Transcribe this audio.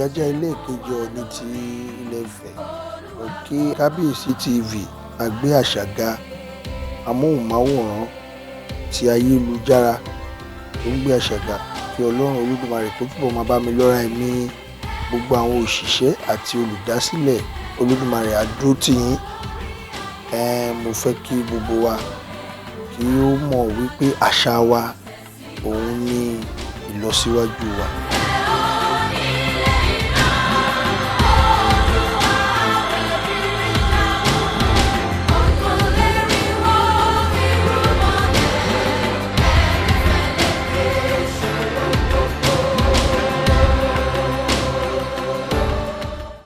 Ọjájá ẹlẹ́ẹ̀kejì Ọọ̀ni ti Ilé Ifẹ̀. Mo kí Kábíyèsí TV, Àgbé Àṣàga, amóhùnmáwòrán ti ayélujára tó ń gbé Àṣàga. Kí Ọlọ́run Olódùmarè kó túbọ̀ máa bá mi lọ́ra ẹ̀mí gbogbo àwọn òṣìṣẹ́ àti olùdásílẹ̀. Olódùmarè á dúró tì yín. Mo fẹ́ kí gbogbo wa kí ó mọ̀ wípé àṣà wa òun ni ìlọsíwájú wa.